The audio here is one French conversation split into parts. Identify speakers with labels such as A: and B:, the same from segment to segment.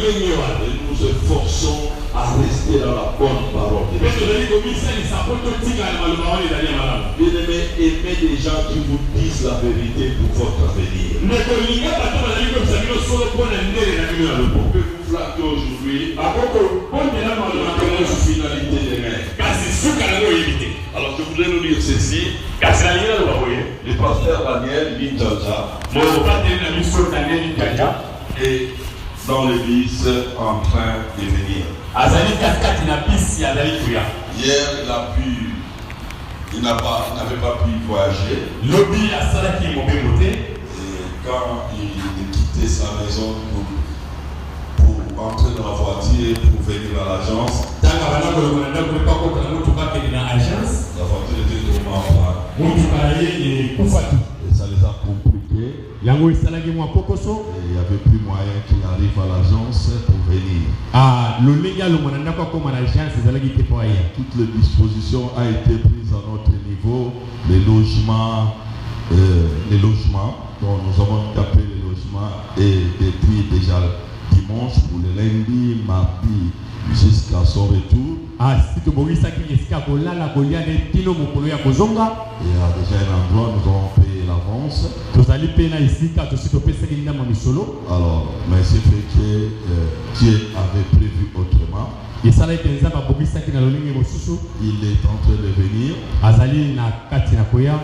A: nous efforçons à rester dans la bonne parole. Bien-aimés, aimez des gens qui vous disent la vérité pour votre avenir. Que vous flattez aujourd'hui, quelle finalité demain. Alors je voudrais nous dire ceci. Le pasteur Daniel Linjaja est dans l'église en train de venir. Hier, il n'avait pas pu voyager. Et quand il quittait sa maison pour entrer dans la voiture pour venir à l'agence, la voiture était totalement en panne. Et ça les a compliqués. Et il n'y avait plus moyen qu'il arrive à l'agence pour venir. Toutes les dispositions ont été prises à notre niveau. Les logements, dont nous avons tapé les logements et depuis déjà dimanche pour le lundi, mardi jusqu'à son retour. Il y a déjà un endroit, nous avons payé l'avance. Alors, mais c'est fait que Dieu avait prévu autrement. Il est en train de venir.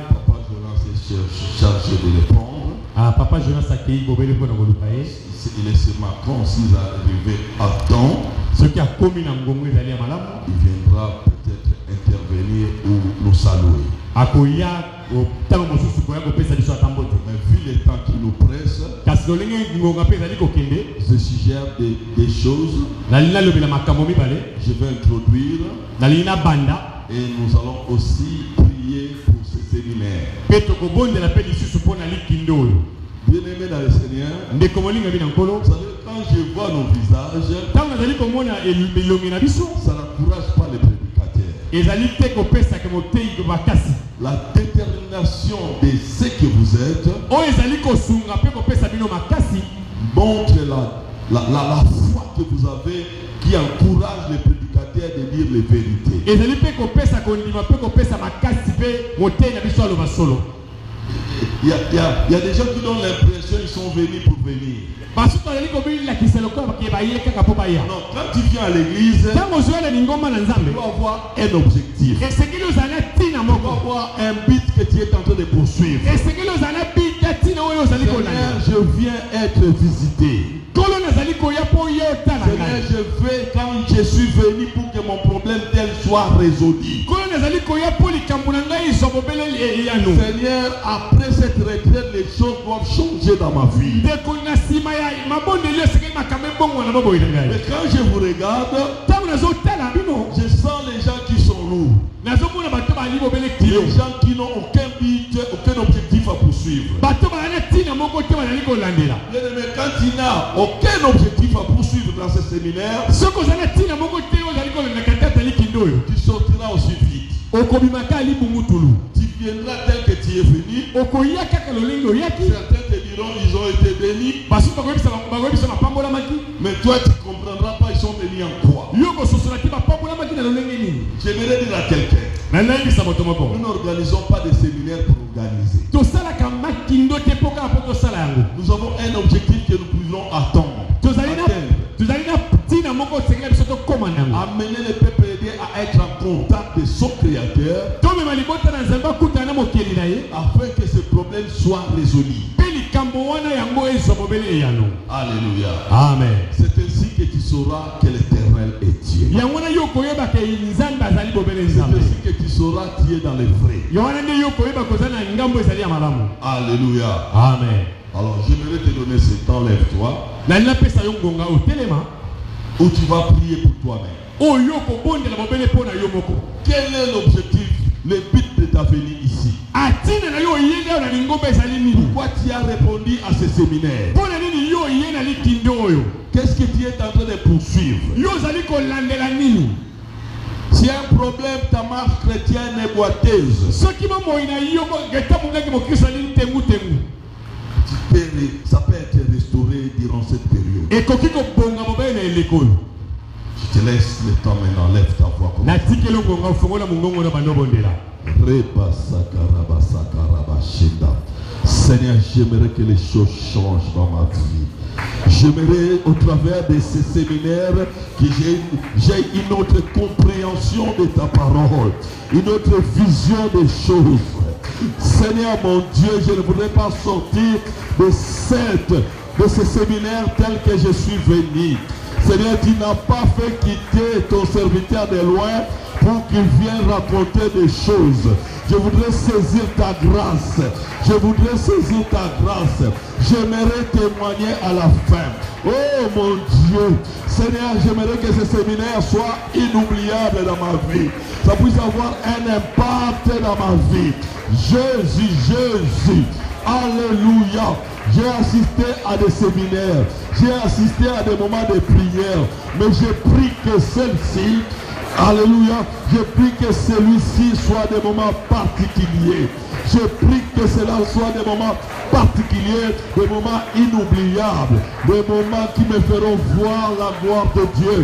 A: Papa Jonas est chargé de le prendre. Il est ce matin, s'ils arrivent à temps, il viendra peut-être intervenir ou nous saluer. Mais vu le temps qui nous presse, je suggère des choses. Je vais introduire et nous allons aussi prier pour ce séminaire. Bien-aimés dans le Seigneur, vous savez, quand je vois nos visages, ça n'encourage pas les prédicateurs. La détermination de ce que vous êtes montre la foi que vous avez qui encourage les prédicateurs de dire les vérités. Il y a des gens qui donnent l'impression qu'ils sont venus pour venir. Non, quand tu viens à l'église, tu dois avoir un objectif. Tu dois avoir un but que tu es en train de poursuivre. Seigneur, je viens être visité. Seigneur, je veux, quand je suis venu pour que mon problème tel soit résolu. Seigneur, après cette retraite, les choses doivent changer dans ma vie. Mais quand je vous regarde, je sens les gens qui sont lourds. Les gens qui n'ont aucun but, aucun objectif à poursuivre. Mais quand il n'a aucun objectif à poursuivre dans ce séminaire, tu sortiras aussi vite. Tu viendras tel que tu es venu. Certains te diront ils ont été bénis. Mais toi tu ne comprendras pas, ils sont bénis en quoi. J'aimerais dire à quelqu'un, nous n'organisons pas de séminaires pour organiser. Nous avons un objectif que nous pouvons attendre. Amener le peuple à être en contact de son créateur afin que ce problème soit résolu. Alléluia. Amen. C'est ainsi que tu sauras que l'Éternel est Dieu. C'est ainsi que tu sauras qui est dans les vrais. Alléluia. Amen. Alors j'aimerais te donner ce temps, lève-toi. Où tu vas prier pour toi-même. Quel est l'objectif, le but de ta venue ici? Pourquoi tu as répondu à ce séminaire? Qu'est-ce que tu es en train de poursuivre? Si un problème, ta marche chrétienne est boiteuse, ça peut être restauré durant cette période. Je te laisse le temps maintenant, lève ta voix comme ça. Seigneur, j'aimerais que les choses changent dans ma vie. J'aimerais au travers de ces séminaires que j'ai une autre compréhension de ta parole, une autre vision des choses. Seigneur mon Dieu, je ne voudrais pas sortir de ce séminaire tel que je suis venu. Seigneur, tu n'as pas fait quitter ton serviteur de loin pour qu'il vienne raconter des choses. Je voudrais saisir ta grâce. Je voudrais saisir ta grâce. J'aimerais témoigner à la fin. Oh mon Dieu, Seigneur, j'aimerais que ce séminaire soit inoubliable dans ma vie. Ça puisse avoir un impact dans ma vie. Jésus, Jésus. Alléluia. J'ai assisté à des séminaires, j'ai assisté à des moments de prière, mais j'ai pris que celle-ci, alléluia, j'ai pris que celui-ci soit des moments particuliers. J'ai pris que cela soit des moments particuliers, des moments inoubliables, des moments qui me feront voir la gloire de Dieu.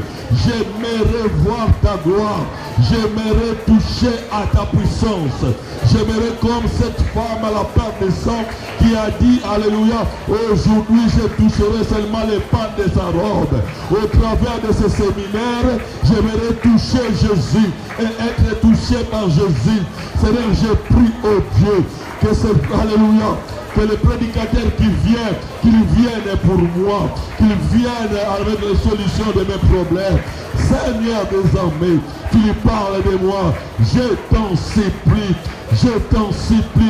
A: J'aimerais voir ta gloire. J'aimerais toucher à ta puissance. J'aimerais comme cette femme à la perte de sang qui a dit, alléluia, aujourd'hui je toucherai seulement les pans de sa robe. Au travers de ce séminaire, j'aimerais toucher Jésus et être touché par Jésus. Seigneur, je prie au Dieu que ce, alléluia, que le prédicateur qui vient, qu'il vienne pour moi, qu'il vienne avec les solutions de mes problèmes. Seigneur des armées, tu lui parles de moi, je t'en supplie,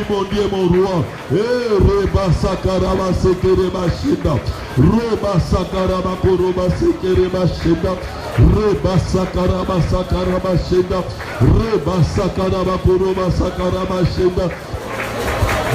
A: mon Dieu, mon roi. Reba sakaraba sekereba shida, roba sakaraba koroba sekereba shida, reba sakaraba sakaraba shida, reba sakaraba koroba sakaraba shida.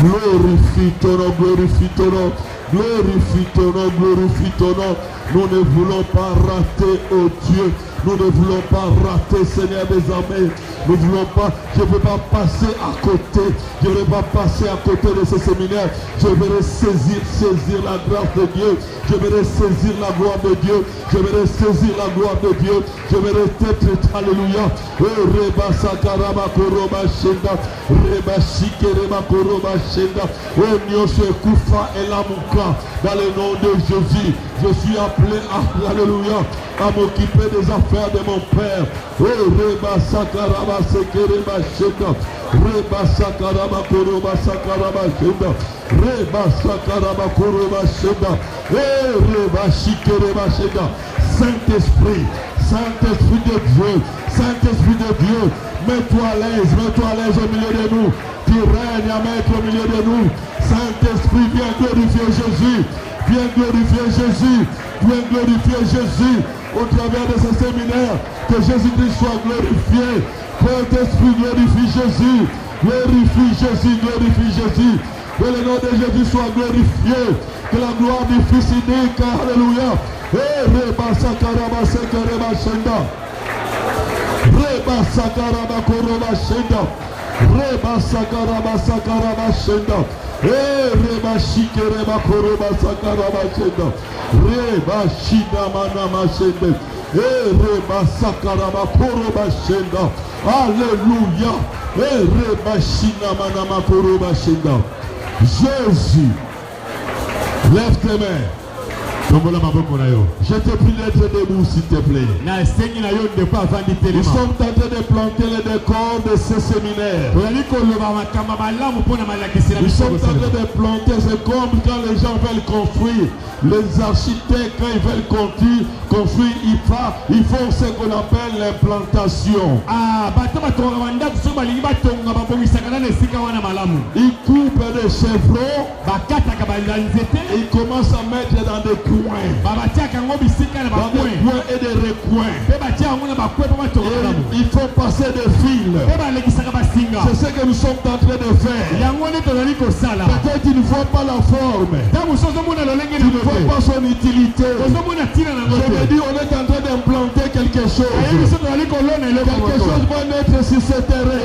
A: Glorifie ton nom, glorifie ton nom, glorifie ton nom, glorifie ton nom. Nous ne voulons pas rater, oh Dieu. Nous ne voulons pas rater, Seigneur des armées. Nous ne voulons pas, je ne veux pas passer à côté. Je ne veux pas passer à côté de ce séminaire. Je veux saisir la grâce de Dieu. Je veux saisir la gloire de Dieu. Je veux saisir la gloire de Dieu. Je veux être, alléluia. Reba sakaraba koroba shenda. Reba shikereba koroba shenda. Oh Nyoshe Koufa et Lamouka. Dans le nom de Jésus, je suis appelé à, alléluia, à m'occuper des affaires de mon Père. Oh Reba sakaraba sekereba shenda. Reba sakaraba koroba sakaraba shenda. Reba sakaraba koroba shenda. Reba shikereba shenda. Saint-Esprit, Saint-Esprit de Dieu, Saint-Esprit de Dieu, mets-toi à l'aise au milieu de nous. Tu règnes à mettre au milieu de nous. Saint-Esprit, viens glorifier Jésus. Viens glorifier Jésus. Viens glorifier Jésus. Au travers de ce séminaire, que Jésus-Christ soit glorifié. Saint-Esprit, glorifie Jésus. Glorifie Jésus, glorifie Jésus. Que le nom de Jésus soit glorifié. Que la gloire du Fils unique, alléluia. Reba sakaraba sekereba shenda. Reba sakaraba koroba shenda. Reba sakaraba sakaraba shenda. Reba shikereba koroba sakaraba shenda. Reba shida manama shenda. Reba sakaraba koroba shenda. Alléluia. Reba shina manama koroba shenda. Jésus, lève tes mains. Je te prie d'être debout, s'il te plaît. Nous sommes en train de planter le décor de ce séminaire. Nous sommes en train de planter, c'est comme quand les gens veulent construire. Les architectes, quand ils veulent construire, ils font ce qu'on appelle l'implantation. Ils coupent des chevrons. Ils commencent à mettre dans des coins. Dans des coins et des recoins. Il faut passer des fils. C'est ce que nous sommes en train de faire. Peut-être qu'ils ne voient pas la forme. Ils ne voient pas son utilité. Je me dis, on est en train d'implanter quelque chose. Quelque chose va naître sur ce terrain.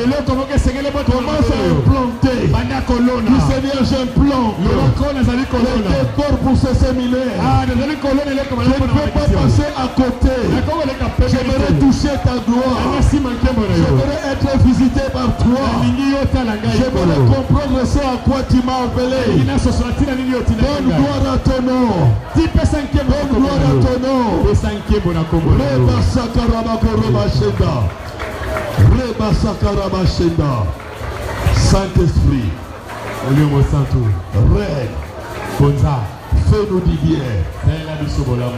A: Commence à implanter. Du Seigneur, j'implante. Le décor pour ce ce séminaire. Je ne peux pas passer à côté. J'aimerais toucher ta gloire. J'aimerais être visité par toi. J'aimerais comprendre ce à quoi tu m'as appelé. Donne gloire à ton nom. Donne gloire à ton nom. Reba Sakarabakoroba Reba Sakarabashenda. Saint-Esprit, règne, fais-nous du bien.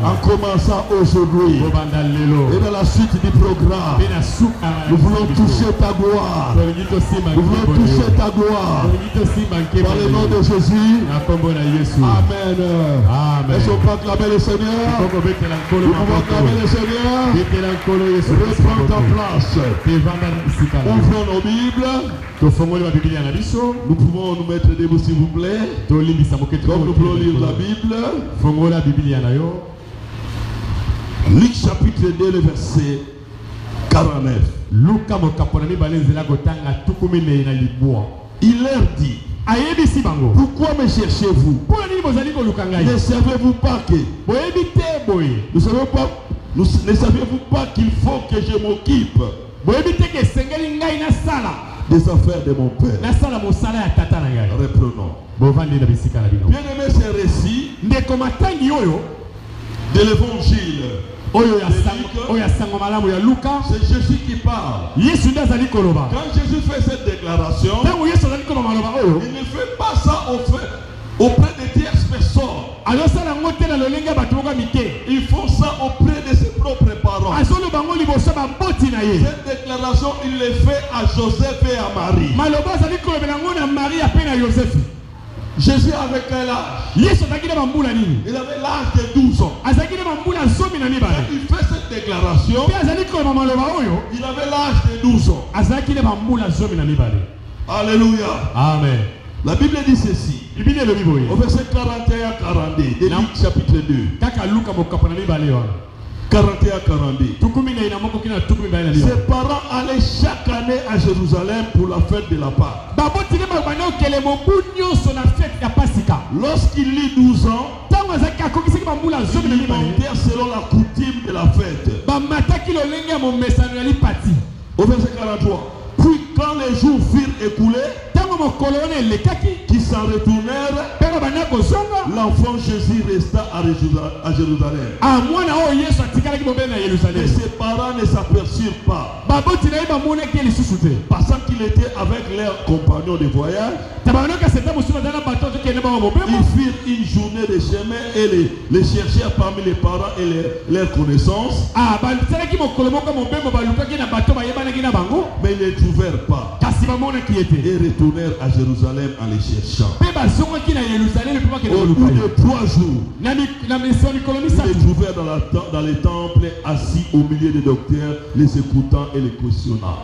A: En commençant aujourd'hui et dans la suite du programme, nous voulons toucher ta gloire. Nous voulons toucher ta gloire. Dans le nom de Jésus. Amen. Est-ce qu'on peut acclamer le Seigneur? Nous pouvons acclamer le Seigneur. Reprends ta place. Ouvrons nos Bibles. Nous pouvons nous mettre debout s'il vous plaît. Comme nous pouvons lire la Bible. Luc chapitre 2, le verset 49. Il leur dit: pourquoi me cherchez-vous? Ne savez-vous pas que ne savez-vous pas qu'il faut que je m'occupe des affaires de mon Père? Reprenons. Bien aimé, ce récit de l'évangile, c'est Jésus qui parle. Quand Jésus fait cette déclaration, il ne fait pas ça auprès de tierces personnes. Ils font ça auprès de ses propres parents. Cette déclaration, il le fait à Joseph et à Marie. Jésus avait quel âge? Il avait l'âge de 12 ans. Quand il fait cette déclaration, il avait l'âge de 12 ans. Alléluia. Amen. La Bible dit ceci. Au verset 41 à 42 de Luc chapitre 2. 41 à 42. Ses parents allaient chaque année à Jérusalem pour la fête de la Pâque. Lorsqu'il eut 12 ans, ils montèrent selon la coutume de la fête. Au verset 43. Puis quand les jours furent écoulés, qui s'en retournèrent, l'enfant Jésus resta à Jérusalem. Et ses parents ne s'aperçurent pas, parce qu'il était avec leurs compagnons de voyage. Ils firent une journée de chemin et les cherchèrent parmi les parents et leurs connaissances. Mais ils ne trouvèrent pas. Et retournèrent à Jérusalem en les cherchant. Au bout de 3 jours, ils les trouvèrent dans les temples, assis au milieu des docteurs, les écoutant et les questionnant.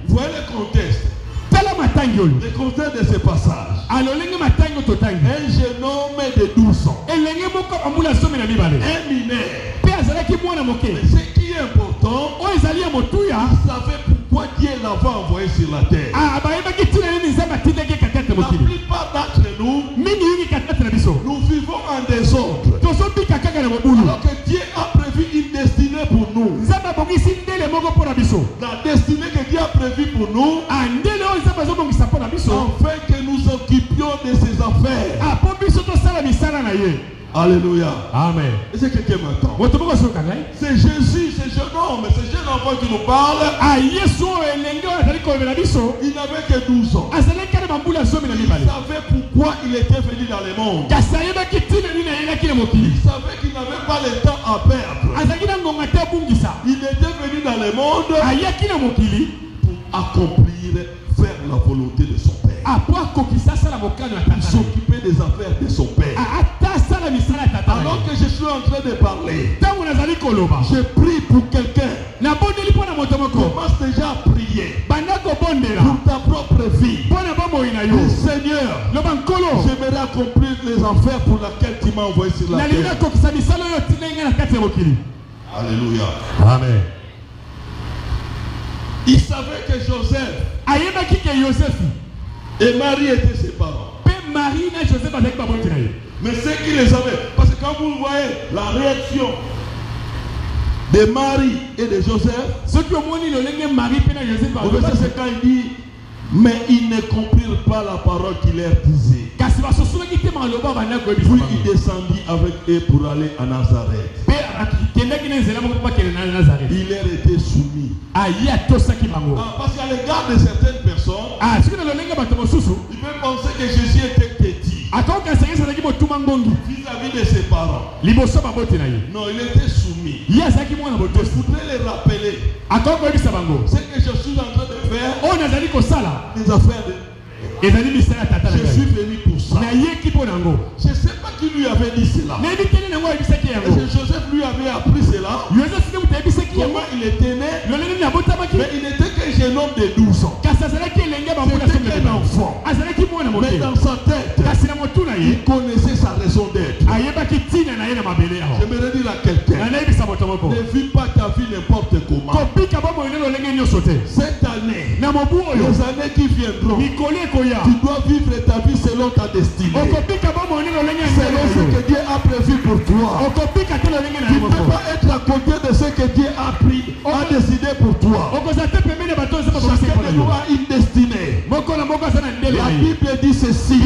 A: Voyez le contexte. Le contexte de ce passage. Un jeune homme de 12 ans. Un mineur. Mais ce qui est important, il savait pourquoi Dieu l'avait envoyé sur la terre. La plupart d'entre nous, nous vivons en désordre. Alors que Dieu a prévu une destinée pour nous. La destinée que Dieu a prévue pour nous, afin que nous occupions de ses affaires. Alléluia. Amen. Est-ce que quelqu'un m'entend? C'est Jésus, ce jeune homme, ce jeune enfant qui nous parle. Il n'avait que 12 ans. Il savait pourquoi il était venu dans le monde. Il savait qu'il n'avait pas le temps à perdre. Il était venu dans le monde pour accomplir, faire la volonté de son Père. Pour s'occuper des affaires de son Père. Alors que je suis en train de parler, je prie pour quelqu'un. Commence déjà à prier pour ta propre vie. Seigneur, j'aimerais accomplir les affaires pour lesquelles tu m'as envoyé sur la terre. Alléluia. Amen. Il savait que Joseph et Marie étaient ses parents. Marie et Joseph avec Babon. Mais c'est qui les avait. Parce que quand vous voyez la réaction de Marie et de Joseph, ceux qui ont montré le Marie et Joseph, c'est quand il dit, mais ils ne comprirent pas la parole qu'il leur disait. Puis il descendit avec eux pour aller à Nazareth. Il leur était soumis. Parce qu'à l'égard de certaines personnes, il peut penser que Jésus était petit vis-à-vis de ses parents. Non, il était soumis. Je voudrais les rappeler. Ce que je suis en train de faire, les affaires de... Je suis venu pour ça. Je ne sais pas qui lui avait dit cela. Est-ce que Joseph lui avait appris cela? Comment il était né? Mais il n'était qu'un jeune homme de 12 ans. C'était un enfant. Mais dans sa tête, il connaissait sa raison d'être. J'aimerais dire à quelqu'un, ne vis pas ta vie n'importe comment. Cette année, les années qui viendront, tu dois vivre ta vie selon ta destinée. Selon ce que Dieu a prévu pour toi. Tu ne peux pas être à côté de ce que Dieu a décidé pour toi. Chacun de nous a une destinée. La Bible dit ceci.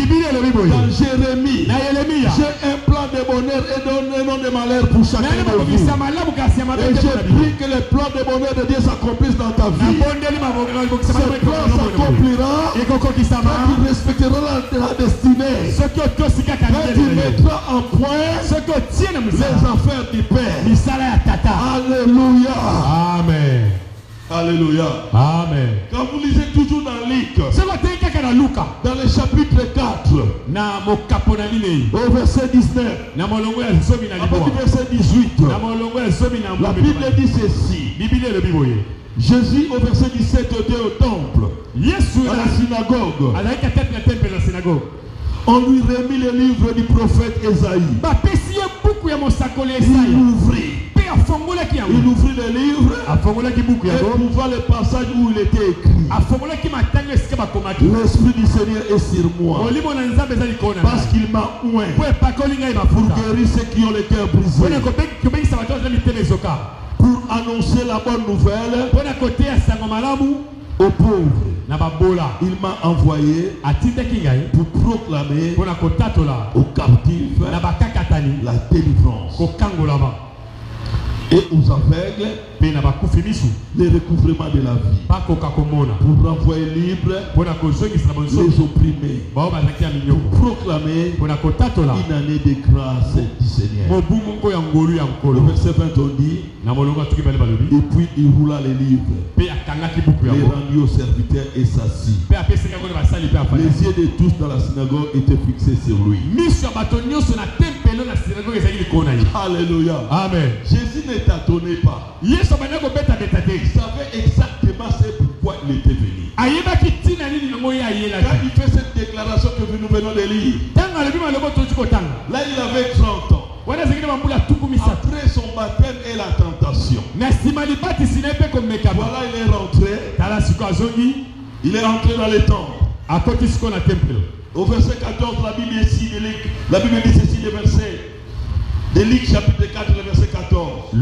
A: Dans Jérémie, j'ai un plan de bonheur et non de malheur pour chacun de vous. Et je prie que le plan de bonheur de Dieu s'accomplisse dans ta vie. Ce plan s'accomplira. Tu respecteras la destinée. Tu mettras en point les affaires du Père. Alléluia. Amen. Alléluia. Amen. Quand vous lisez toujours dans Luc, dans le chapitre 4, au verset 19, à partir du verset 18, la Bible dit ceci. Jésus au verset 17 était au temple, à la synagogue. On lui remit le livre du prophète Ésaïe. Il ouvrit. Il ouvrit le livre et trouva le passage où il était écrit. L'Esprit du Seigneur est sur moi, parce qu'il m'a oint pour guérir ceux qui ont le cœur brisé, pour annoncer la bonne nouvelle aux pauvres. Il m'a envoyé pour proclamer aux captifs la délivrance et aux aveugles le recouvrement de la vie, pour renvoyer libre les opprimés, pour proclamer une année de grâce du Seigneur. Le verset 20 on dit, et puis il roula les livres, les rendit aux serviteurs et s'assit. Les yeux de tous dans la synagogue étaient fixés sur lui. Alléluia. Amen. Jésus ne t'attendait pas. Il savait exactement c'est pourquoi il était venu. Quand il fait cette déclaration que nous venons de lire, là il avait 30 ans. Après son baptême et la tentation, voilà il est rentré. Il est rentré dans le temple. Au verset 14, la Bible dit ceci, le verset de Luc chapitre 4, le verset 14.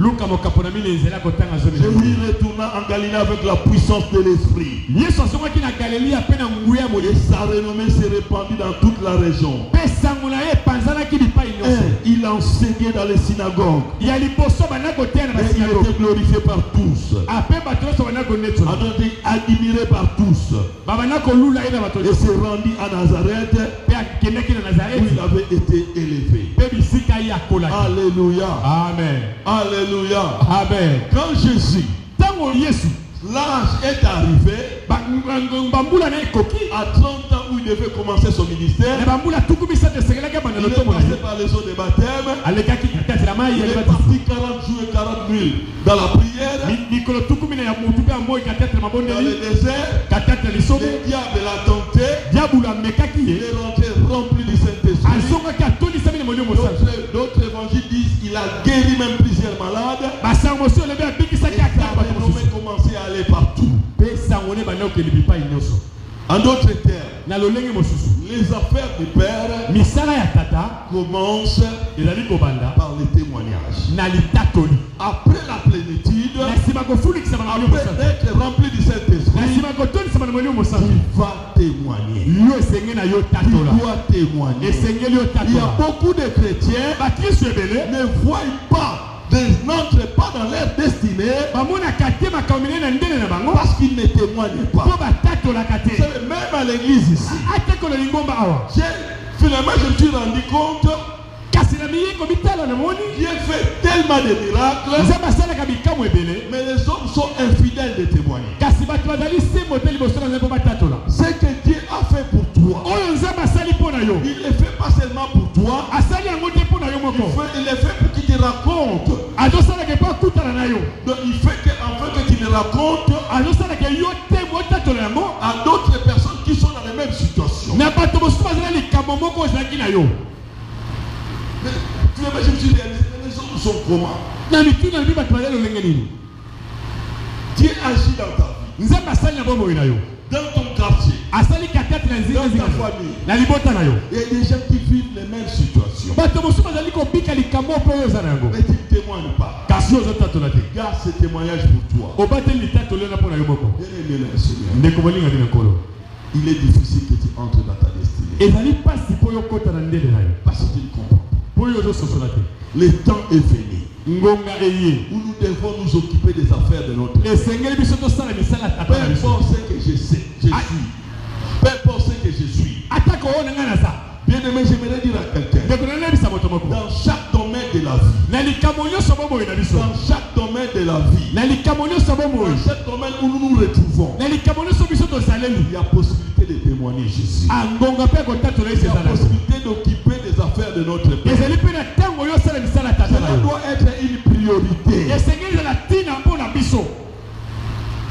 A: Jésus retourna en Galilée avec la puissance de l'Esprit. Et sa renommée s'est répandue dans toute la région. Il enseignait dans les synagogues. Et il était glorifié par tous. Admiré par tous. Et se rendit à Nazareth, où il avait été élevé. Alléluia. Amen. Alléluia. Amen. Quand Jésus, l'âge est arrivé, à 30 ans où il devait commencer son ministère, il est passé par les eaux de baptême, il est parti 40 jours et 40 nuits dans la prière, dans le désert. Le diable l'a tenté, il est rentré rempli du Saint-Esprit. D'autres évangiles disent qu'il a guéri même plusieurs malades. Et sa renommée commençait à aller partout. En d'autres termes, Les affaires du père
B: misala ya tata
A: commencent
B: ezali kobanda
A: par le témoignage.
B: na litatoli.
A: Après la plénitude,
B: Na sima kofunikisa bana molimo
A: après
B: mosantu.
A: d'être rempli du
B: Na
A: Saint-Esprit,
B: sima kotondisa bana molimo mosantu.
A: il va témoigner.
B: Yo esenge na yo
A: Il
B: tatola.
A: doit témoigner.
B: Esengeli yo
A: Il y a
B: tatola.
A: beaucoup de chrétiens
B: Bakristo ebele
A: ne voient pas, n'entrent pas dans leur destinée
B: bamonaka te makambo minene na ndenge na bango
A: parce qu'ils ne témoignent
B: mpo
A: pas.
B: batatolaka
A: Vous
B: te.
A: savez, même à l'église ici,
B: Ate kola lingomba awa
A: finalement je me suis rendu compte
B: kasi na miyeko bitala na moni
A: Dieu fait tellement de miracles,
B: nzambe asalaka bikamwa ebele
A: mais les hommes sont infidèles de témoigner.
B: kasi bato bazali sembo te liboso na nzambe mpo batatola.
A: Ce que Dieu a fait pour toi,
B: oyo nzambe asali mpo na yo
A: il ne le fait pas seulement pour toi,
B: asali yango te mpo na yo moko
A: il le fait pour qu'il te raconte.
B: azosalaka mpo akutana na yo
A: Donc il fait que, afin que tu le racontes
B: azosalaka yo te motatola yango
A: à d'autres personnes qui sont dans les mêmes situations.
B: na bato mosusu bazala likambo moko ozalaki na yo.
A: Mais finalement, je me suis réalisé, les hommes sont comment?
B: na mituna na bi bato bazali lolenge nini
A: Dieu agit dans ta vie,
B: nzambe asali na bomoi na yo
A: dans ton quartier.
B: asali katikati na nzinga
A: Dans ta
B: nzinga
A: famille.
B: na libota na yo.
A: Il y a des gens qui vivent les mêmes situations.
B: bato mosusu bazali kobika likambo mpo oyo oza na yango
A: Mais tu ne témoignes pas.
B: kasi ozotatola te.
A: Garde ce témoignage pour toi.
B: obateli litatoli na mpo na yo moko.
A: Bien aimé le Seigneur,
B: ndeko molinga bino nkolo
A: il est difficile que tu entres dans ta destinée.
B: ezali mpasi mpo yo okota na ndenge na yo
A: Parce que tu ne comprends pas.
B: mpo oyo ozososola te.
A: Le temps est venu
B: ngonga eye
A: où nous devons nous occuper des affaires de notre vie.
B: esengeli biso tosala misala
A: Peu
B: tata na biso
A: importe ce que je sais, je suis. Peu importe ce que je suis.
B: atako oyo na ngai naza
A: Bien aimé, j'aimerais dire à quelqu'un,
B: ndeko nalebisa moto moko
A: dans chaque domaine de la vie,
B: na likambo nyonso bomoi na biso
A: dans chaque domaine de la vie,
B: na likambo nyonso bomoi
A: dans chaque domaine où nous nous retrouvons,
B: na likambo nyonso biso tozaleli
A: il y a possibilité de témoigner Jésus.
B: angonga mpe kotatola
A: Il y
B: esi
A: a
B: eza na yo
A: possibilité d'occuper des affaires de notre pays.
B: ezali mpe na ntango yo osala misala tata na
A: Cela
B: yo
A: doit être une priorité.
B: esengeli ezala ntina mpo na biso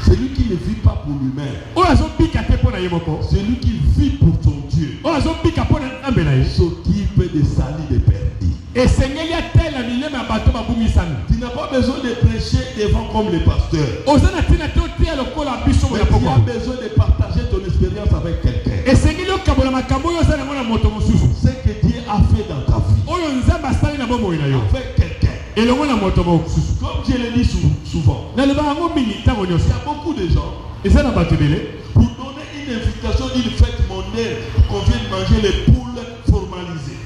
A: Celui qui ne vit pas pour lui-même,
B: oyo azobika te mpo na ye moko
A: celui qui vit pour son Dieu,
B: oyo azobika mpo na nzambe na ye
A: s'occupe des salis des perdus.
B: esengeli atela milema ya bato babungisami.
A: Tu n'as pas besoin de prêcher devant comme les pasteurs.
B: oza na ntina te oteya lokola biso
A: Mais
B: boya
A: tu as
B: poko
A: besoin de partager ton expérience avec quelqu'un.
B: esengeli okabola makambo oyo oza nango na moto mosusu
A: Ce que Dieu a fait dans ta vie,
B: oyo nzambe asali na bomoi na yo
A: avec quelqu'un.
B: elongo na moto mosusu.
A: Comme je le dis souvent,
B: naloba yango mingi ntango
A: il
B: nyonso
A: y a beaucoup de gens,
B: eza na bato ebele
A: pour donner une invitation d'une fête mondaine, qu'on vienne manger les poules formalisées.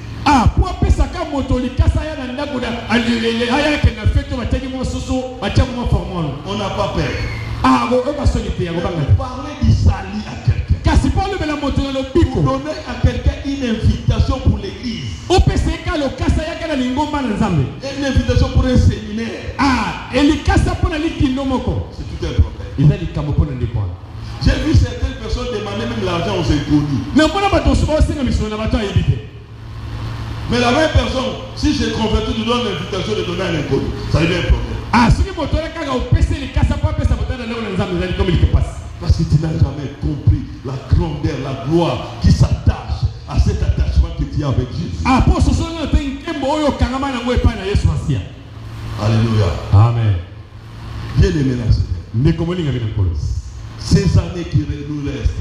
B: mpo apesaka moto likasa aya na ndako ayake na fete batiaki mosusu batia mwa formolo
A: On n'a pas peur.
B: oyo basoni te yango banga te
A: Parler du salut à quelqu'un.
B: kasi mpo olobela moto na lobiko
A: Donner à quelqu'un une invitation pour l'église.
B: opesa ye ka lokasa yaka na lingomba na nzambe
A: Une invitation pour un séminaire.
B: elikasa mpo na likindo moko
A: C'est tout un problème.
B: eza likambo mpo na ndeko wana.
A: J'ai vu certaines personnes demander même l'argent aux inconnus.
B: namona bato mosusu baosenga misolo na bato ayebi te.
A: Mais la même personne, si j'ai converti, tu donnes l'invitation de donner à un inconnu. Ça devient un problème.
B: soki moto oyo kaka opesa elikasa mpo apesa moto na ndeko na nzambe ezali komi likepasi.
A: Parce que tu n'as jamais compris la grandeur, la gloire qui s'attache à cet attachement que tu as avec Jésus.
B: mpo ososoli na te nkembo oyo okangama nango epai na yesu asia.
A: Alléluia.
B: amen.
A: Bien aimé la Seigneur.
B: ndeko molinga bino nkolo.
A: Ces années qui nous restent,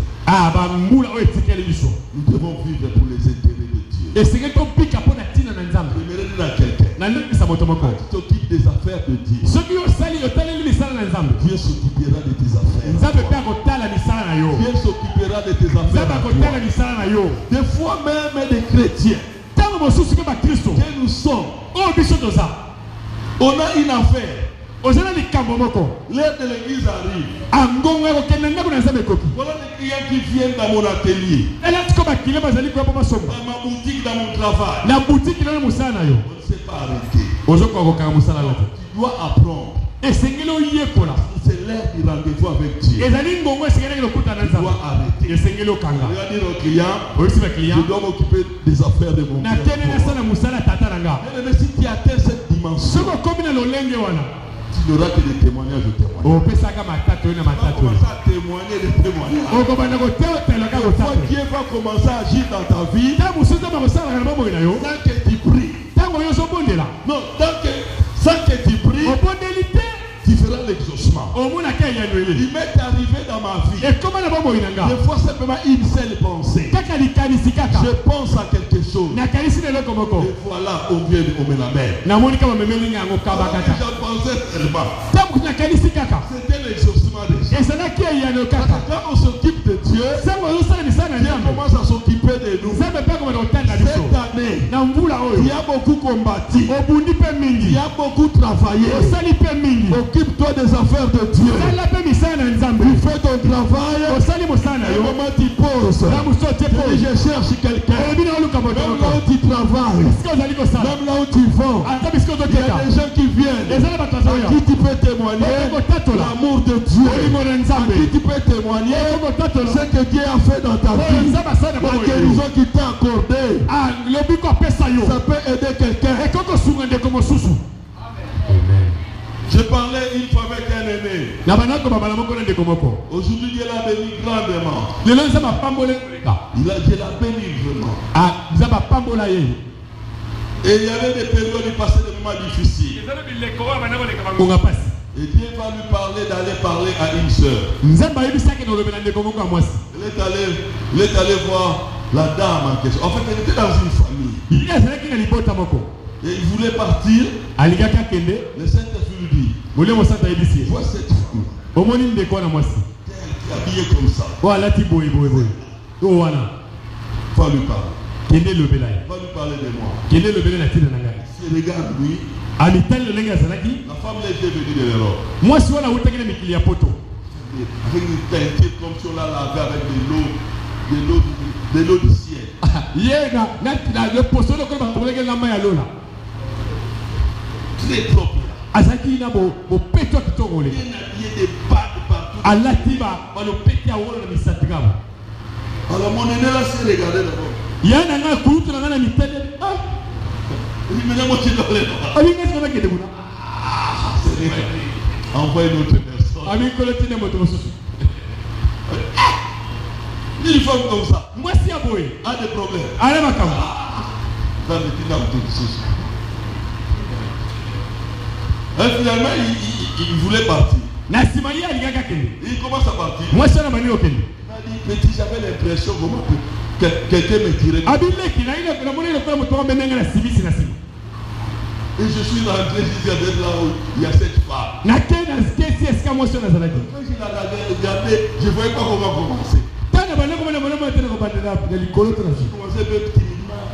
B: bambula oyo etikali biso
A: nous devons vivre pour les intérêts de Dieu.
B: esengeli tobika mpo na ntina na nzambe.
A: J'aimerais dire à quelqu'un,
B: na ndekisa moto moko
A: tu t'occupes des affaires de Dieu.
B: soki osali otaleli misala na nzambe
A: Dieu s'occupera de tes affaires.
B: nzambe mpe akotala misala na yo.
A: Dieu s'occupera de tes affaires.
B: nzambe
A: à
B: akotala
A: toi.
B: misala na yo.
A: Des fois même des chrétiens
B: ntango mosusu mpe bakristo
A: que nous sommes,
B: oyo biso toza
A: on a une affaire.
B: oza na likambo moko
A: L'heure de l'église arrive.
B: angongo ekokende ndako na nzambe ekoki
A: Voilà les clients qui viennent dans mon atelier,
B: elati ko bakile bazali koya mpo basomba
A: dans ma boutique, dans mon travail.
B: na butiki na mosala na yo
A: On ne s'est pas arrêté.
B: ozokoka kokanga mosala na te.
A: Tu dois apprendre.
B: esengeli oyekola
A: C'est l'heure du rendez-vous avec Dieu.
B: ezali ngongo esengelaki lokuta na
A: Tu dois
B: nzambe
A: arrêter.
B: esengeli okanga
A: Tu vas dire au client,
B: oyebisi
A: je
B: bakilian
A: dois m'occuper des affaires de mon
B: na
A: père.
B: tene nasala mosala tata na nga.
A: Mais si tu atteins cette dimension,
B: soki okomi na lolenge wana
A: tu n'auras que des témoignages de témoignages.
B: opesaka matatu oyo na
A: Tu vas
B: matatu oyo
A: commencer à témoigner des témoignages.
B: okobanda koteotelaka
A: Une fois
B: kotatu
A: Dieu va commencer à agir dans ta vie,
B: ntango mosusu nzambe akosalaka na bomoi na yo
A: tant que tu pries.
B: ntango yo ozobondela
A: Non, sans que tu pries,
B: obondeli te
A: tu feras l'exaucement.
B: omonaka eyanwele
A: Il m'est arrivé dans ma vie,
B: ekóma na bomoi na nga
A: des fois simplement une seule pensée.
B: kaka
A: Je pense à quelque chose. Et voilà, on vient de me la mettre. J'en pensais tellement. C'était l'exaucement des gens. Quand on s'occupe de Dieu, Dieu commence à s'occuper de nous. Cette année, il y a beaucoup combattu. Il y a beaucoup travaillé. Occupe-toi des affaires de Dieu. Tu fais ton travail. Au moment tu poses. Je cherche quelqu'un. Même là où tu travailles. Même là où tu vends. Il y a des gens qui viennent. À qui tu peux témoigner l'amour de Dieu. À qui tu peux témoigner ce que Dieu a fait dans ta vie. La guérison qui t'a accordé. Ça peut aider quelqu'un. Je parlais une fois avec un aîné. Aujourd'hui, Dieu l'a béni grandement. Dieu l'a béni vraiment. Et il y avait des périodes, il passait des moments difficiles. Et Dieu va lui parler d'aller parler à une sœur. Il est allé voir la dame en question. En fait, elle était dans une famille. Et il voulait partir. Le Saint-Esprit lui dit, vois cette femme. Elle est habillée comme ça. Va lui parler. Va lui parler de moi. Si regarde lui. La femme était venue de l'Europe. Avec une teinture comme si on la lavait avec de l'eau du ciel. Très propre. Bien habillé de partout. Alors mon aîné là s'est regardé d'abord. Il me dit, moi tu dois aller là. Envoie une autre personne. Une femme comme ça a des problèmes. Et finalement, il voulait partir. Il commence à partir. Il m'a dit, petit, j'avais l'impression que quelqu'un me tirait. Et je suis rentré jusqu'à là où il y a cette femme. Quand je l'ai regardé, je ne voyais pas comment commencer. Je commençais même timidement.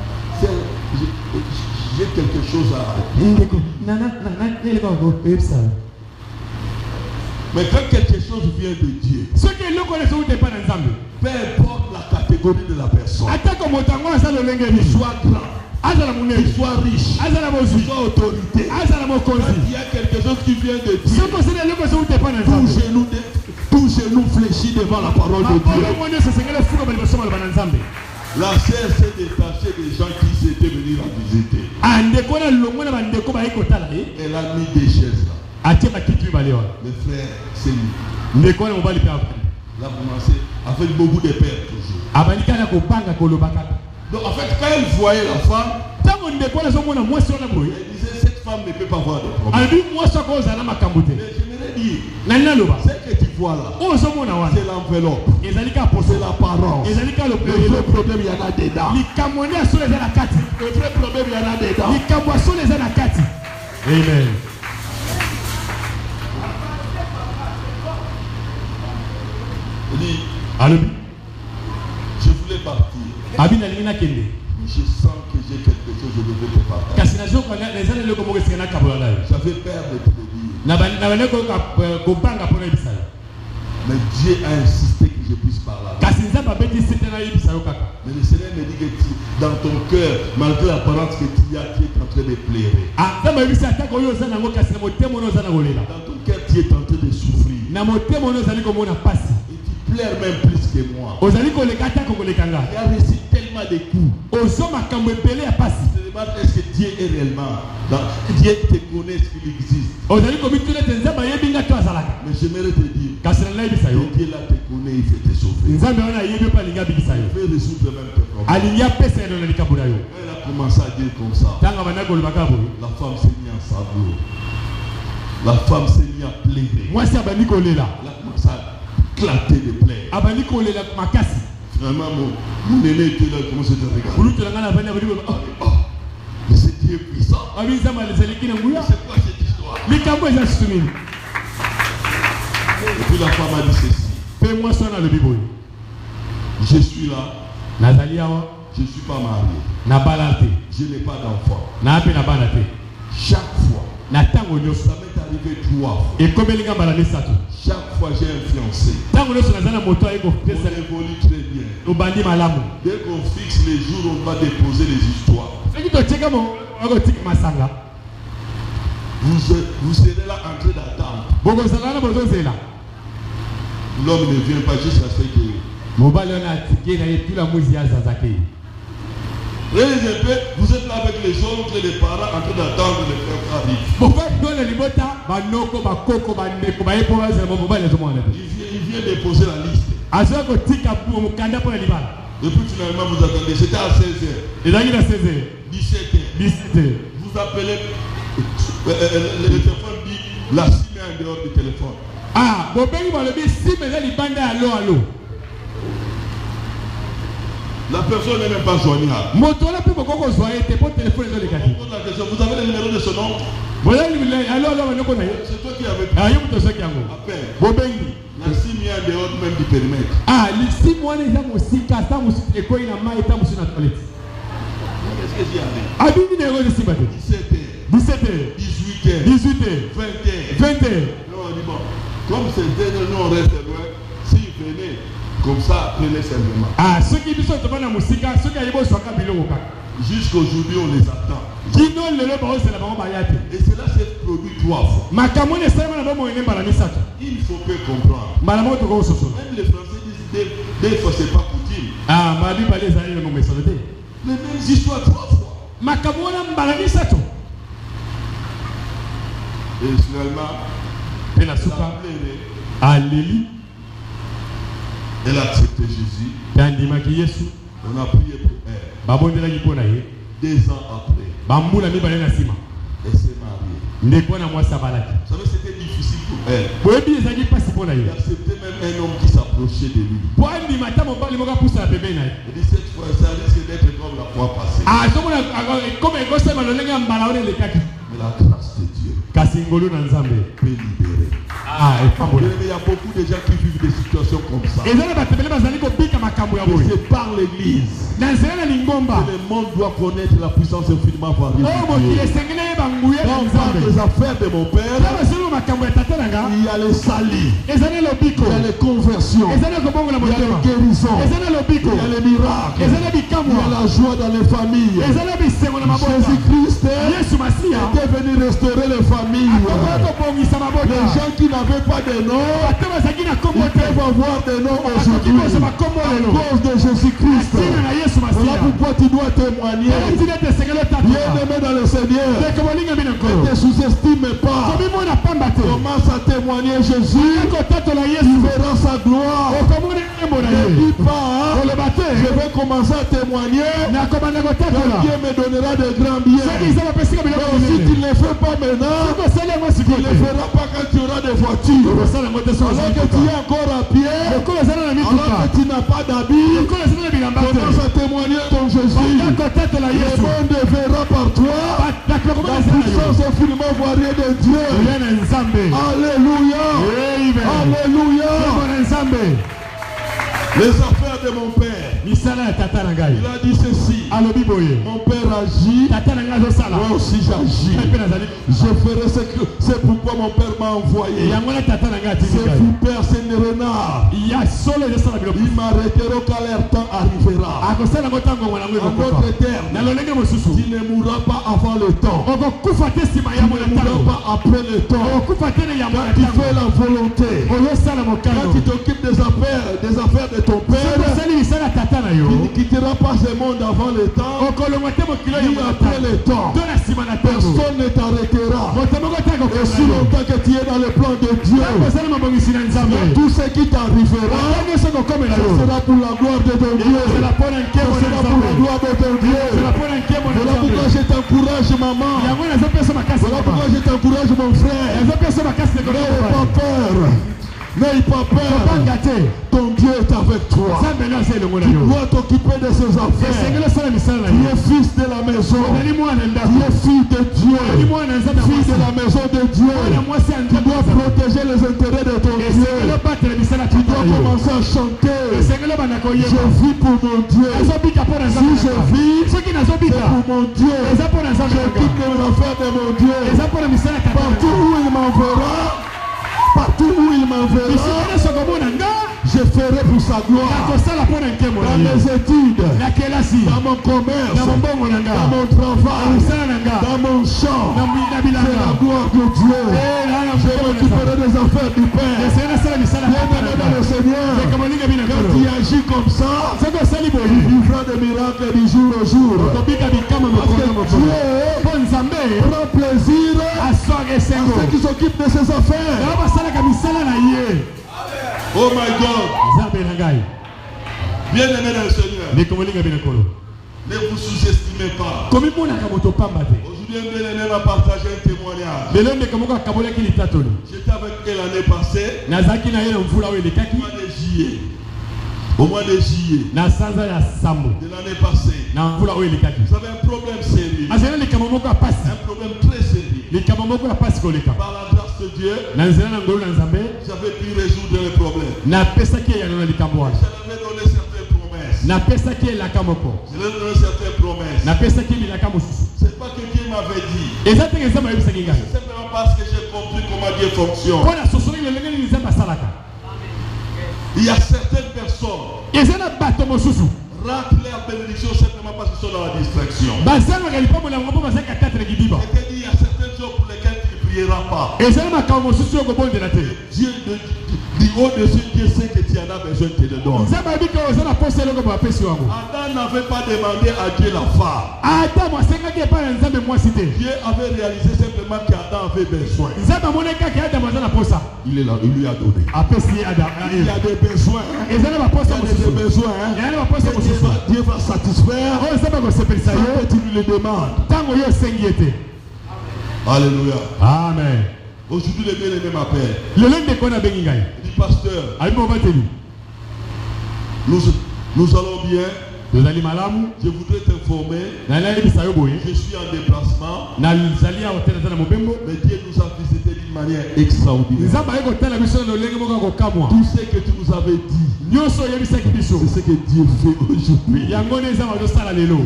A: J'ai quelque chose à dire. Mais quand quelque chose vient de Dieu, peu importe la catégorie de la personne, qu'il soit grand, qu'il soit riche, qu'il soit autorité, quand il y a quelque chose qui vient de Dieu, tout genou fléchit devant la parole de Dieu. La sœur s'est détachée des gens qui s'étaient venus la visiter. Elle a mis des chaises là. Le frère, c'est lui. Il a commencé avec beaucoup de pères toujours. Donc en fait, quand elle voyait la femme, elle disait cette femme ne peut pas voir de problème. Mais j'aimerais dire, ce que tu vois là, c'est l'enveloppe, c'est la parole. Le vrai problème, il y en a dedans. Le vrai problème, il y en a dedans.
B: Amen.
A: Je voulais partir. Je sens que j'ai quelque chose, je devais te partager. J'avais peur de te le dire. Mais Dieu a insisté que je puisse parler. Mais le Seigneur me dit que dans ton cœur, malgré l'apparence que tu as, tu es en train de pleurer. Dans ton cœur, tu es en train de souffrir. Pleure même plus que moi. Il a reçu tellement de coups. Est-ce que Dieu est réellement Dieu te connaît ce qu'il existe. Mais j'aimerais te dire, Dieu là te connaît, il fait te sauver. Il veut résoudre même tes problèmes. Elle a commencé à dire comme ça. La femme s'est mise en sabot. La femme s'est mise à pleurer. Elle a commencé à éclater de pleurs. Finalement, mon aîné était là, il commençait à regarder. Oh, mais c'est Dieu puissant. C'est quoi cette histoire? Et puis la femme a dit ceci. Je suis là. Je ne suis pas marié. Je n'ai pas d'enfant. Chaque fois. Ça m'est arrivé 3 fois. Chaque fois j'ai un fiancé. On évolue très bien. Dès qu'on fixe les jours, on va déposer les histoires. Vous serez là en train d'attendre. L'homme ne vient pas jusqu'à ce que... Vous êtes là avec les oncles, les parents en train d'attendre les frères arrivent. Il vient déposer la liste. Et puis finalement vous attendez. C'était à 16h. 17h. Vous appelez. Le téléphone dit la SIM est en dehors du téléphone. La personne n'est même pas joignable. On pose la question, vous avez le numéro de son nom? C'est toi qui avais pris. Appelle. La SIM est en dehors même du périmètre. Qu'est-ce qu'il y a? 17h, 18h, 20h. Non, on dit bon, comme c'est nous on reste loin, s'il venait comme ça, prenez simplement. Jusqu'aujourd'hui, on les attend. Et cela s'est produit 3 fois. Il faut que comprendre. Même les Français disent des fois c'est pas coutume. Les mêmes histoires 3 fois. Et finalement, elle a pleuré. Elle a accepté Jésus. On a prié pour elle. 2 ans après, elle s'est mariée. Vous savez, c'était difficile pour elle. Elle acceptait même un homme qui s'approchait de lui. Elle dit cette fois, ça risque d'être comme la fois passée. Mais la grâce de Dieu peut libérer. Il y a beaucoup de gens qui vivent des situations comme ça. C'est par l'église que le monde doit connaître la puissance infiniment variée de Dieu. Dans les affaires de mon père, il y a les salis, il y a les conversions, il y a les guérisons, il y a les miracles, il y a la joie dans les familles. Jésus-Christ était venu restaurer les familles. Les gens qui n'avaient pas de nom, ils peuvent avoir des noms aujourd'hui à cause de Jésus-Christ. Voilà pourquoi tu dois témoigner. Bien-aimé dans le Seigneur, ne te sous-estime pas. Commence à témoigner Jésus. Tu verras sa gloire. Ne dis pas, je vais commencer à témoigner. Dieu me donnera de grands biens. Mais si tu ne le fais pas maintenant, tu ne le feras pas quand tu auras des voitures. Alors que tu es encore à pied, alors que tu n'as pas d'habit, commence à témoigner ton Jésus. Le monde verra par toi la puissance infiniment variée de Dieu. Alléluia. Alléluia. Les affaires de mon père. Il a dit ceci. Mon père agit. Moi aussi j'agis. Je ferai ce que c'est pourquoi mon père m'a envoyé. C'est vous père, c'est le renard. Il m'arrêtera quand leur temps arrivera. En d'autres termes, tu ne mourras pas avant le temps. Tu ne mourras pas après le temps. Quand tu fais la volonté, quand tu t'occupes des affaires de ton père, tu ne quitteras pas ce monde avant le temps, ni après le temps. Personne ne t'arrêtera. Et si longtemps que tu es dans le plan de Dieu, tout ce qui t'arrivera, ce sera pour la gloire de ton Dieu. Ce sera pour la gloire de ton Dieu. Voilà pourquoi je t'encourage, maman. Voilà pourquoi je t'encourage, mon frère. N'aie pas peur. N'aie pas peur. Ton Dieu Dieu est avec toi. Tu dois t'occuper de ses affaires. Tu es fils de la maison. Tu es fille de Dieu. Fille de la maison de Dieu. Tu dois protéger les intérêts de ton Dieu. Tu dois commencer à chanter. Je vis pour mon Dieu. Si je vis, c'est pour mon Dieu. Je quitte les affaires de mon Dieu. Partout où il m'enverra, je ferai pour sa gloire. Dans mes études, dans mon commerce, dans mon travail, dans mon champ, c'est la gloire de Dieu. Je m'occuperai des affaires du Père. Bien-aimé dans le Seigneur, quand tu agis comme ça, tu vivras des miracles du jour au jour. Parce que Dieu prend plaisir à ceux qui s'occupent de ses affaires. Oh my God. Bien-aimé dans le Seigneur, ne vous sous-estimez pas. Aujourd'hui, un bien-aimé m'a partagé un témoignage. J'étais avec elle l'année passée, au mois de juillet de l'année passée. Vous avez un problème sérieux, un problème très sérieux. Par la grâce de Dieu, j'avais pu résoudre les problèmes. J'avais donné certaines promesses. C'est pas que Dieu m'avait dit. C'est simplement parce que j'ai compris comment Dieu fonctionne. Il y a certaines personnes ratent leur bénédiction simplement parce qu'ils sont dans la distraction. Il y a certaines choses pour lesquelles tu ne prieras pas. Dieu du haut de ce Dieu sait que tu en as besoin, tu te le donnes. Adam n'avait pas demandé à Dieu la femme. Dieu avait réalisé simplement qu'Adam avait besoin. Il est là, il lui a donné. Il y a des besoins. Il y a des besoins. Dieu va satisfaire sans que tu lui le demandes. Alléluia.
B: Amen.
A: Aujourd'hui, le bien-aimé m'appelle. Il dit, pasteur, nous allons bien. Je voudrais t'informer. Je suis en déplacement. Mais Dieu nous a visité d'une manière extraordinaire. Tout ce que tu nous avais dit, c'est ce que Dieu fait aujourd'hui.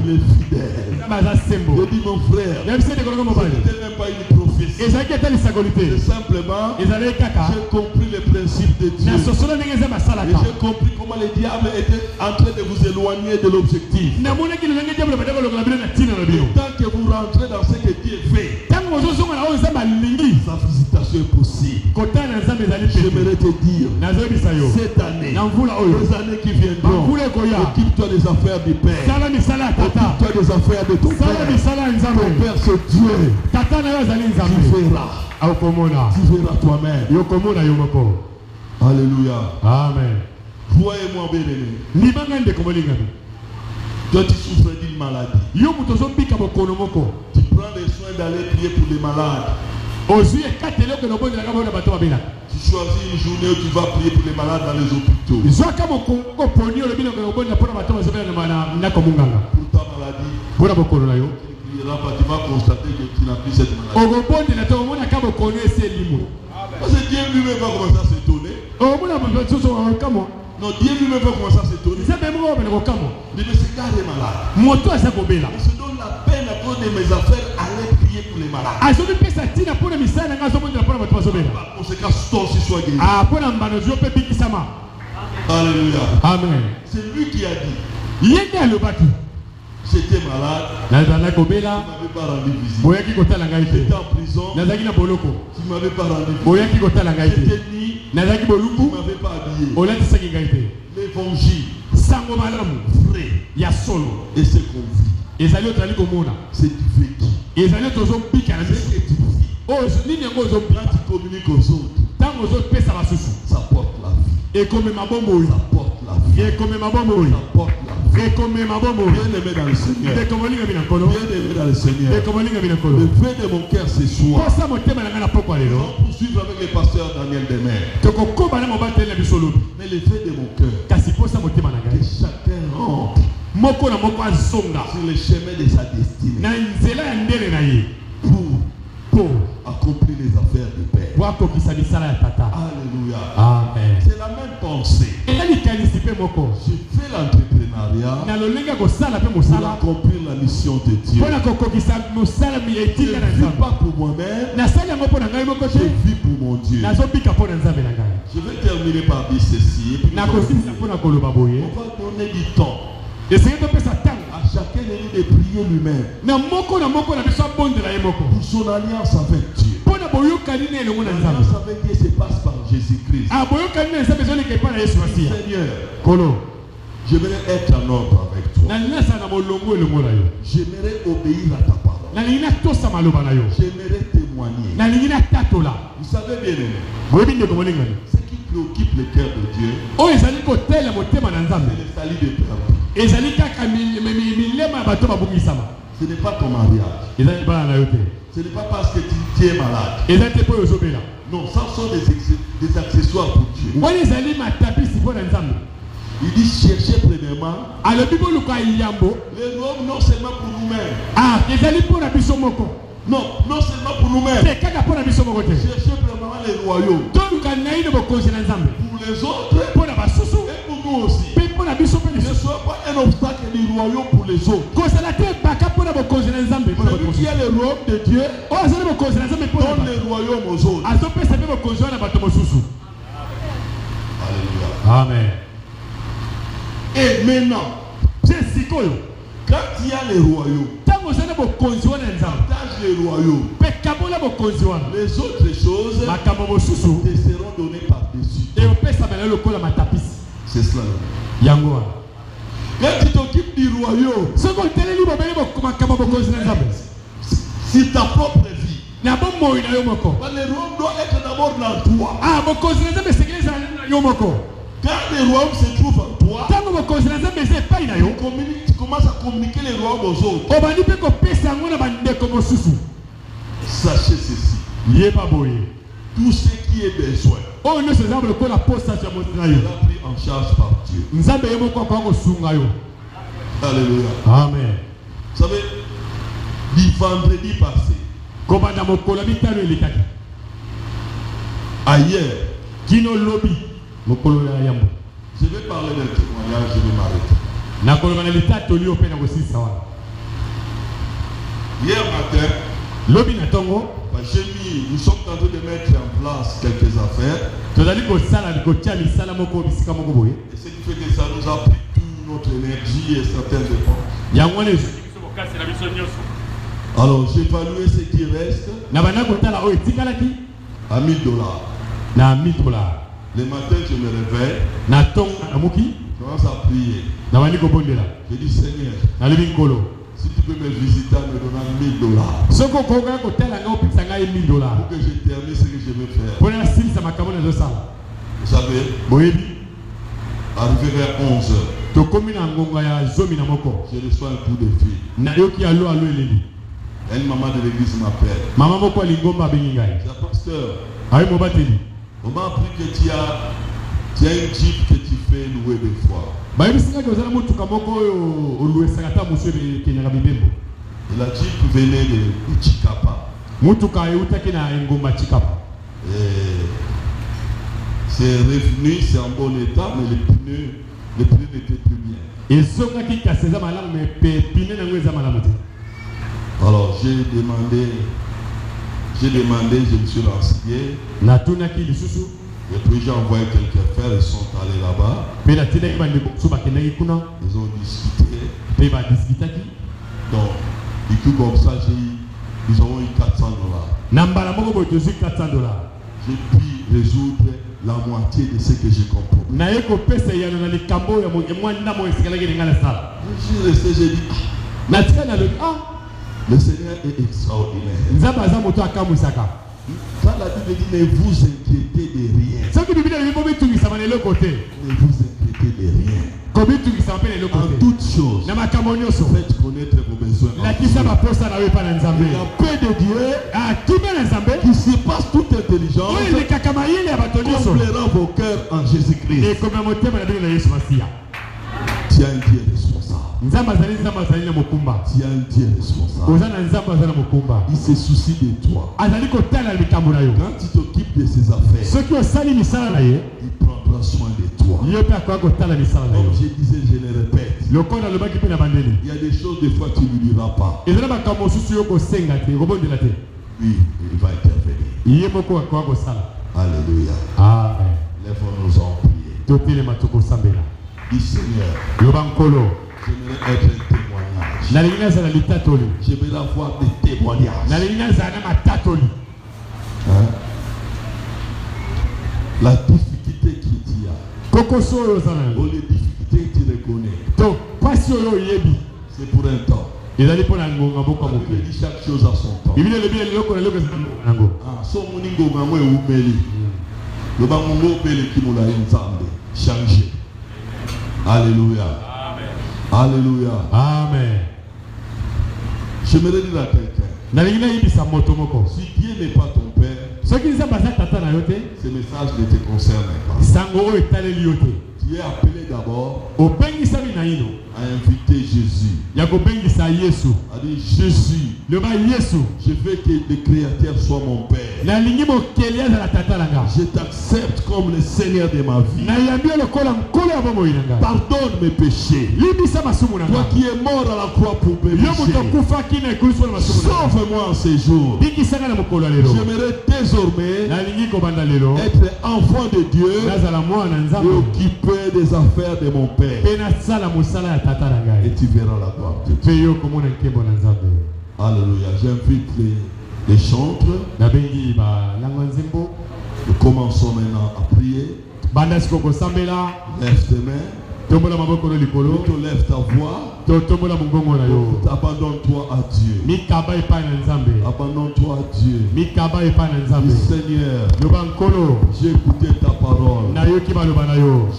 A: Il est fidèle. Je dis, mon frère, ce n'était même pas une prophétie. C'est simplement, j'ai compris le principe de Dieu. Et j'ai compris comment le diable était en train de vous éloigner de l'objectif. Tant que vous rentrez dans ce que Dieu fait, sa visitation est possible. J'aimerais te dire, cette année, les années qui viendront, occupe-toi des affaires du Père. Occupe-toi des affaires de ton Père. Ton Père, c'est Dieu. Tu verras toi-même. Alléluia.
B: Amen.
A: Voyez-moi bien. Toi, tu souffres d'une maladie. Tu prends les soins d'aller prier pour les malades. Tu choisis une journée où tu vas prier pour les malades dans les hôpitaux. Pour ta maladie, tu vas constater que tu n'as plus cette maladie. Parce que Dieu lui-même va commencer à s'étonner. Non, Dieu lui-même va commencer à s'étonner. Mais c'est car les malades. Il se donne la peine à cause de mes affaires à aller prier pour les malades. Par conséquent, toi aussi sois guéri. Alléluia.
B: Amen.
A: C'est lui qui a dit. J'étais malade. Tu ne m'avais pas rendu visite. J'étais en prison. Tu ne m'avais pas rendu visite. J'étais nu. Tu ne m'avais pas habillé. L'évangile. Vrai. Et c'est qu'on vit. C'est du vécu. C'est ce que tu vis. Quand tu communiques aux autres, ça porte la vie. Ça porte la vie. Ça porte la vie. Bien-aimé dans le Seigneur. Bien-aimé dans le Seigneur. Le vœu de mon cœur ce soir. Nous allons poursuivre avec le pasteur Daniel Demer. Mais le vœu de mon cœur,
B: moko na moko azonga
A: sur le chemin de sa destinée
B: na nzela ya ndele na ye
A: pour accomplir les affaires du Père.
B: wako kisabisala ya tata.
A: Alléluia.
B: Amen.
A: C'est la même pensée.
B: Eli kanisi pe moko.
A: Je fais l'entrepreneuriat
B: Na lolenga ko sala pe
A: pour
B: mosala.
A: accomplir la mission de Dieu.
B: Pona ko kokisa mosala mi
A: Je
B: etika na
A: ne vis
B: nzambe.
A: pas pour moi-même,
B: Na sala yango pona ngai moko
A: je
B: te.
A: vis pour mon Dieu.
B: Na zo bika pona nzambe na ngai.
A: Je vais terminer par dire ceci. Et puis
B: Na ko simisa pona ko loba boye.
A: on va donner du temps
B: Essayer de pesa tango.
A: à chacun de nous de prier lui-même
B: Na moko na biso bondela ye moko.
A: pour son alliance avec Dieu.
B: Pona boyokani ne elongo na nzambe.
A: L'alliance avec Dieu se passe par Jésus-Christ.
B: Ah boyokani na nzambe zoli ke pana Yesu Masia.
A: Seigneur,
B: Kolo.
A: j'aimerais être en ordre avec toi.
B: Na nasa na molongo elongo na yo.
A: J'aimerais obéir à ta parole.
B: Na lingina tosa maloba na yo.
A: J'aimerais témoigner.
B: Na lingina tatola.
A: Vous savez bien aimé,
B: Boyebi ndeko molingani.
A: ce qui préoccupe le cœur de Dieu,
B: Oyo ezali kotela motema na nzambe.
A: c'est le salut des perdus.
B: Ezali kaka milema ya bato babungisama.
A: Ce n'est pas ton mariage.
B: Ezali bana na yo te.
A: Ce n'est pas parce que tu es malade.
B: Ezali te po oyo ozobela.
A: Non, ça sont des accessoires pour Dieu.
B: Wana ezali matapisi mpo na nzambe.
A: Il dit chercher premièrement
B: alobi boluka yambo.
A: les rois, non seulement pour nous-mêmes.
B: Ah, ezali mpo na biso moko.
A: Non, non seulement pour nous-mêmes.
B: Te kaka mpo na biso moko te.
A: Chercher premièrement les royaumes.
B: Toluka naino bokonzi na nzambe.
A: Pour les autres
B: Mpo na basusu.
A: et pour nous aussi.
B: Mpe mpo na biso mpe
A: Ne
B: lisusu.
A: sois pas un obstacle du royaume pour les autres.
B: Kozala te baka mpo na bokonzi na nzambe.
A: Celui qui a le royaume de Dieu
B: Oyo azali bokonzi na nzambe mpo na
A: donne
B: bato.
A: le royaume aux autres.
B: Azopesa mpe bokonzi wana bato mosusu.
A: Alléluia.
B: Amen.
A: Et maintenant,
B: C'est sikoyo.
A: quand il y a le royaume,
B: Tango ozali bokonzi wana nzambe.
A: partage le royaume.
B: Mpe kabola bokonzi wana.
A: Les autres choses
B: Makambo mosusu.
A: te seront données par-dessus.
B: eyopesa bana lokola matapisi
A: C'est cela.
B: yango wana.
A: Quand tu t'occupes du royaume,
B: soki oteleli bobeli makambo bokonzi na nzambe
A: c'est ta propre vie.
B: na bomoi na yo moko.
A: Mais le royaume doit être d'abord dans toi.
B: Ah, bokonzi na nzambe esengeli ezala na yo moko.
A: Quand le royaume se trouve en toi,
B: ntango bokonzi na nzambe eza epai na yo
A: tu commences à communiquer le royaume aux autres.
B: obandi mpe kopesa yango na bandeko mosusu.
A: Sachez ceci.
B: yeba boye
A: Tout ce qui est besoin
B: oyo nyonso eza lokola posa ya moto na yo
A: sera pris en charge par Dieu.
B: nzambe ye moko akoka kosunga yo.
A: Alléluia.
B: Amen.
A: Vous savez, le vendredi passé,
B: kobanda mokolo ya mitano elekaki
A: ailleurs,
B: kino lobi mokolo ya yambo
A: je vais parler d'un témoignage, je vais m'arrêter.
B: nakoloba na litatoli yo mpe na kosilisa wana.
A: Hier matin,
B: lobi na ntongo
A: nous sommes en train de mettre en place quelques affaires.
B: tozali kosala kotia misala moko bisika moko boye
A: Et ce qui fait que ça nous a pris toute notre énergie et certaines dépenses.
B: yango wana ezwi biso bokasi na biso nyonso.
A: Alors j'ai évalué ce qui reste
B: na banda kotala oyo etikalaki
A: à $1000.
B: na $1000.
A: Le matin, je me réveille,
B: na ntongo namuki
A: je commence à prier.
B: na bandi kobondela
A: Je dis Seigneur,
B: nalobi nkolo
A: si tu peux me visiter en me donnant $1000
B: soki okokaka kotala ngai opekisa ngai $1000
A: pour que je termine ce que je veux faire.
B: mpo na nasilisa makambo nazosala.
A: Vous savez,
B: boyebi
A: arrivé vers 11h,
B: tokomi na ngonga ya zomi na moko
A: je reçois un coup de fil.
B: nayoki alo eleli
A: Une maman de l'église m'appelle.
B: mama moko alingomba abengi ngai
A: C'est un pasteur.
B: ayi mobateli
A: On m'a appris que tu as une jeep que tu fais louer des fois.
B: bayebisi ngai ozala motuka moko oyo oluesaka ata mosu ekenyaka bibembo.
A: Et la jeep venait de Chikapa.
B: motuka eutaki na engomba chikapa.
A: C'est revenu, c'est en bon état, mais les pneus n'étaient plus bien.
B: ezongaki kasi eza malamu me pine nango eza malamu te.
A: Alors j'ai demandé, je me suis renseigné.
B: natunaki lisusu
A: Et puis j'ai envoyé quelques frères, ils sont allés là-bas.
B: mpe natindaki bandeko mosusu bakendaki kuna
A: Ils ont discuté.
B: mpe badiskitaki.
A: Donc, du coup comme ça, ils ont eu $400.
B: na mbala moko boye tozwi $400.
A: J'ai pu résoudre la moitié de ce que j'ai compris.
B: naye kopesa eyano na likambo oyo mwa ndamo esikalaki elinga na sala.
A: Je suis resté, j'ai dit,
B: natika nalobi
A: le Seigneur est extraordinaire.
B: nzambe aza moto akamwisaka.
A: Quand la Bible dit ne vous inquiétez de rien,
B: soki biblia elobi mpo bitungisama na eloko te
A: ne vous inquiétez de rien.
B: kobitungisama mpe na eloko
A: En
B: te
A: toutes choses,
B: na makambo nyonso
A: faites connaître vos besoins.
B: lakisa baposa na yo epa na nzambe.
A: La paix de Dieu
B: kimia na nzambe
A: qui surpasse toute intelligence
B: oyo elekaka mayele ya bato nyonso
A: comblera vos cœurs en Jésus-Christ.
B: ekomela motema na bino na yesu masiya.
A: Tu as un Dieu responsable. Tu as un Dieu responsable. Il se soucie de toi. Quand tu t'occupes de ses affaires, il prendra soin de toi. Comme je disais, je le répète. Il y a des choses des fois tu ne lui diras pas. Oui, il va intervenir. Alléluia.
B: Amen.
A: Lèvons-nous en prière. Dis Seigneur, j'aimerais être un témoignage. J'aimerais avoir des témoignages. Hein? La difficulté qu'il y a, ou les difficultés que tu reconnais, c'est pour un temps. Il dit chaque chose à son temps. Changer. Alléluia. Alléluia.
B: Amen.
A: J'aimerais dire à quelqu'un, si Dieu n'est pas ton père, ce message ne te concerne pas. Tu es appelé d'abord à inviter Jésus. A dit Jésus, je veux que le Créateur soit mon Père. Je t'accepte comme le Seigneur de ma vie. Pardonne mes péchés. Toi qui es mort à la croix pour mes péchés, sauve-moi en ces jours. J'aimerais désormais être enfant de Dieu et occuper des affaires de mon Père. Et tu verras la gloire de Dieu. Alléluia. J'invite les chantres. Nous commençons maintenant à prier. Lève tes mains. Plutôt lève ta voix. Abandonne-toi à Dieu. Abandonne-toi à Dieu. Dis Seigneur, j'ai écouté ta parole.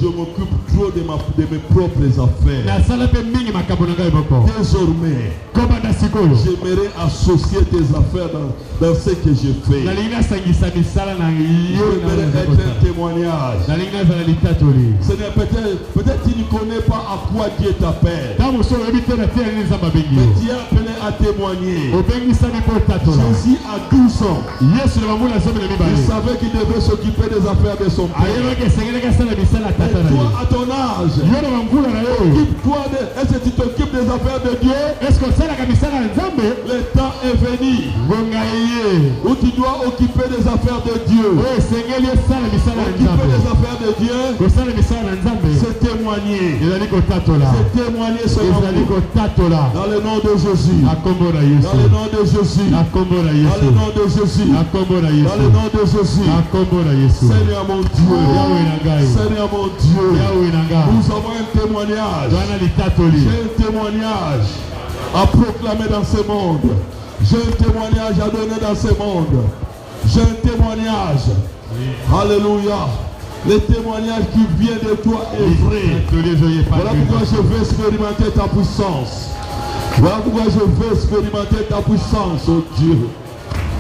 A: Je m'occupe trop de mes propres affaires. Désormais, j'aimerais associer tes affaires dans ce que je fais. J'aimerais être un témoignage. Seigneur, peut-être tu ne connais pas à quoi Dieu t'appelle. Mais tu es appelé à témoigner. Jésus a 12 ans. Il savait qu'il devait s'occuper des affaires de son père. Et toi, à ton âge, occupe-toi est-ce que tu t'occupes des affaires de Dieu? Le temps est venu où tu dois occuper des affaires de Dieu. Occuper des affaires de Dieu, c'est témoigner. C'est témoigner son amour. Dans le nom de Jésus. Dans le nom de Jésus. Dans le nom de Jésus. Dans le nom de Jésus. Seigneur mon Dieu. Seigneur mon Dieu. Nous avons un témoignage. J'ai un témoignage à proclamer dans ce monde. J'ai un témoignage à donner dans ce monde. J'ai un témoignage. Alléluia. Le témoignage qui vient de toi est vrai. Voilà pourquoi je veux expérimenter ta puissance. Voilà pourquoi je veux expérimenter ta puissance, oh Dieu.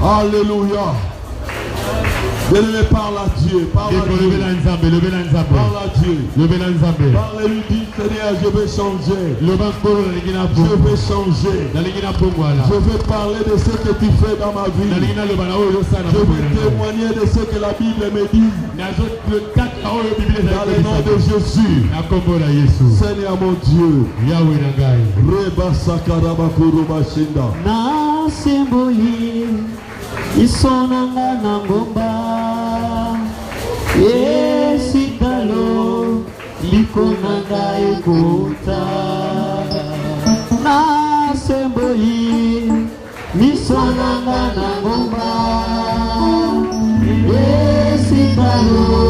A: Alléluia. Bien-aimé, parle à Dieu. Parle à Dieu. Parle à Dieu. Parle-lui, dis Seigneur, je vais changer. Je vais changer. Je vais parler de ce que tu fais dans ma vie. Je vais témoigner de ce que la Bible me dit. Dans le nom de Jésus. Seigneur mon Dieu. Reba sakaraba kuruba shinda.
C: Isonanga na ngomba esikalo likonanga ekota na semboli misonanga na ngomba esikalo